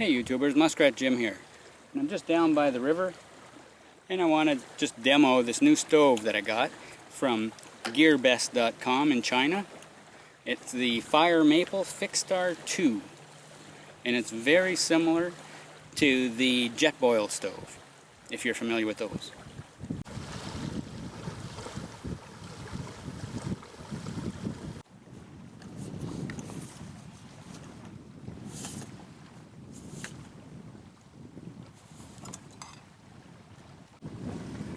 Hey YouTubers, Muskrat Jim here. And I'm just down by the river and I want to just demo this new stove that I got from gearbest.com in China. It's the Fire Maple Fixstar 2 and it's very similar to the Jetboil stove, if you're familiar with those.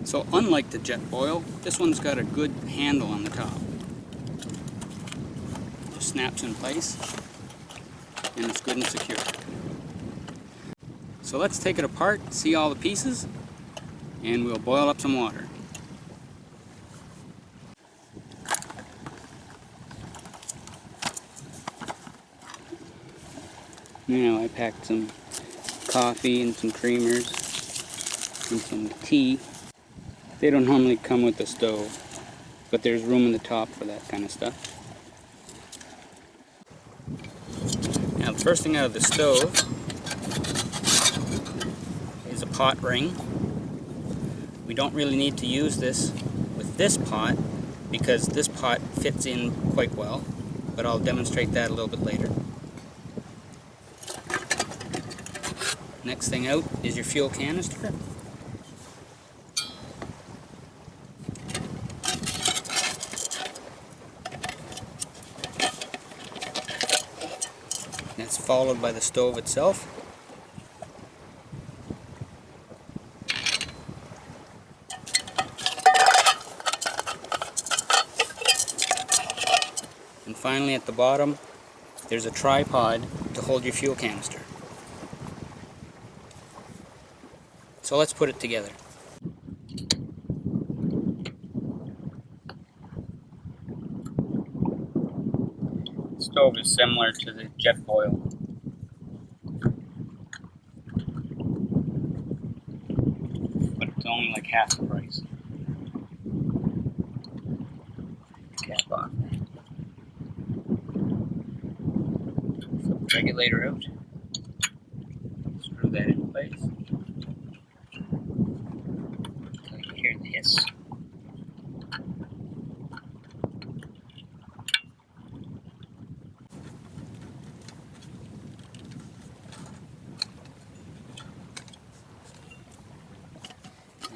So unlike the Jetboil, this one's got a good handle on the top. Just snaps in place and it's good and secure. So let's take it apart, see all the pieces, and we'll boil up some water. Now I packed some coffee and some creamers and some tea. They don't normally come with the stove, but there's room in the top for that kind of stuff. Now the first thing out of the stove is a pot ring. We don't really need to use this with this pot because this pot fits in quite well, but I'll demonstrate that a little bit later. Next thing out is your fuel canister. That's followed by the stove itself. And finally at the bottom, there's a tripod to hold your fuel canister. So let's put it together. The stove is similar to the Jetboil. But it's only like half the price. Cap on. Flip the regulator out. Screw that in place. Until you hear the hiss.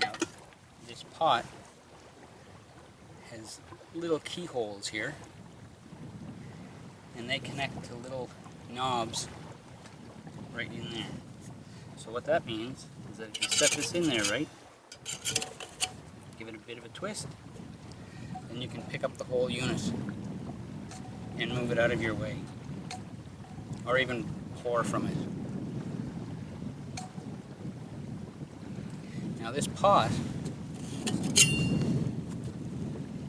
Now, this pot has little keyholes here, and they connect to little knobs right in there. So what that means is that if you set this in there right, give it a bit of a twist, then you can pick up the whole unit and move it out of your way, or even pour from it. Now this pot,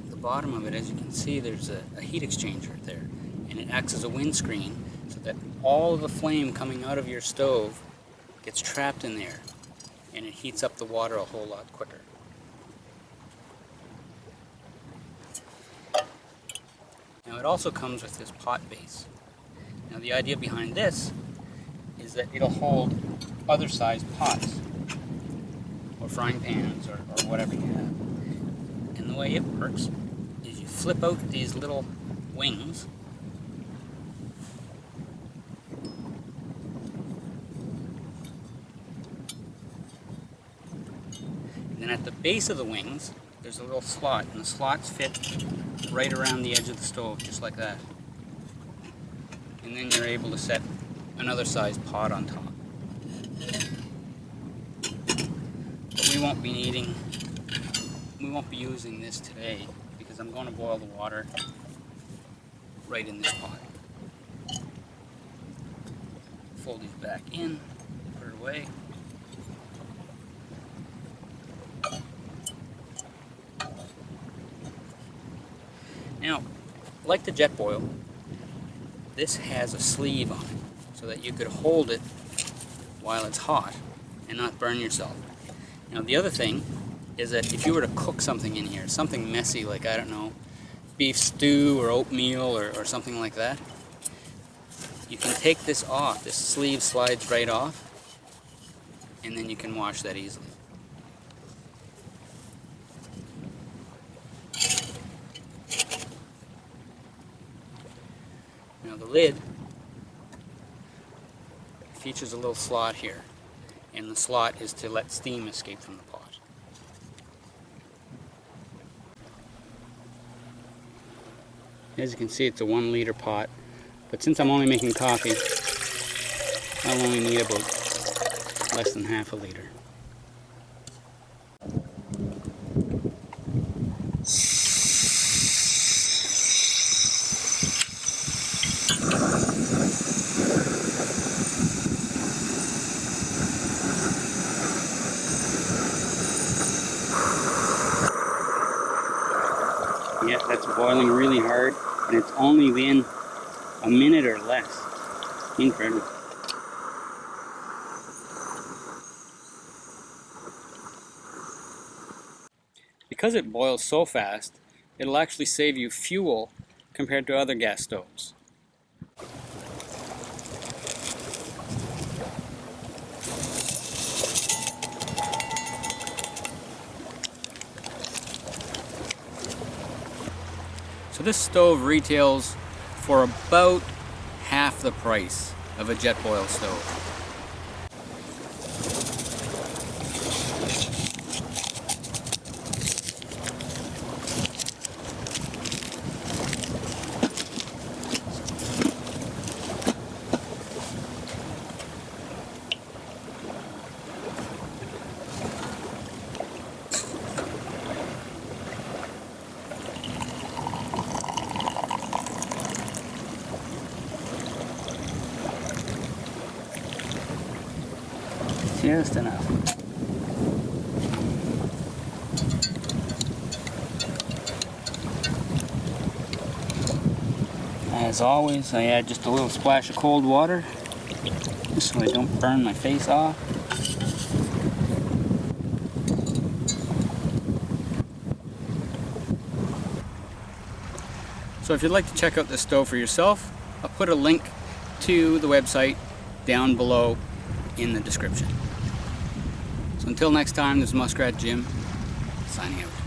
the bottom of it, as you can see, there's a heat exchanger there, and it acts as a windscreen so that all of the flame coming out of your stove gets trapped in there, and it heats up the water a whole lot quicker. Now it also comes with this pot base. Now the idea behind this is that it'll hold other sized pots or frying pans or whatever you have. And the way it works is you flip out these little wings, and then at the base of the wings there's a little slot, and the slots fit right around the edge of the stove, just like that. And then you're able to set another sized pot on top. But we won't be using this today because I'm going to boil the water right in this pot. Fold these back in, put it away. Now, like the Jetboil, this has a sleeve on it so that you could hold it while it's hot and not burn yourself. Now the other thing is that if you were to cook something in here, something messy like, I don't know, beef stew or oatmeal or something like that, you can take this off. This sleeve slides right off, and then you can wash that easily. Now the lid features a little slot here, and the slot is to let steam escape from the pot. As you can see, it's a 1 liter pot, but since I'm only making coffee, I'll only need about less than half a liter. Yeah, that's boiling really hard, and it's only been a minute or less. Incredible. Because it boils so fast, it'll actually save you fuel compared to other gas stoves. So this stove retails for about half the price of a jet boil stove. Just enough. As always, I add just a little splash of cold water, just so I don't burn my face off. So if you'd like to check out this stove for yourself, I'll put a link to the website down below in the description. So until next time, this is Muskrat Jim, signing out.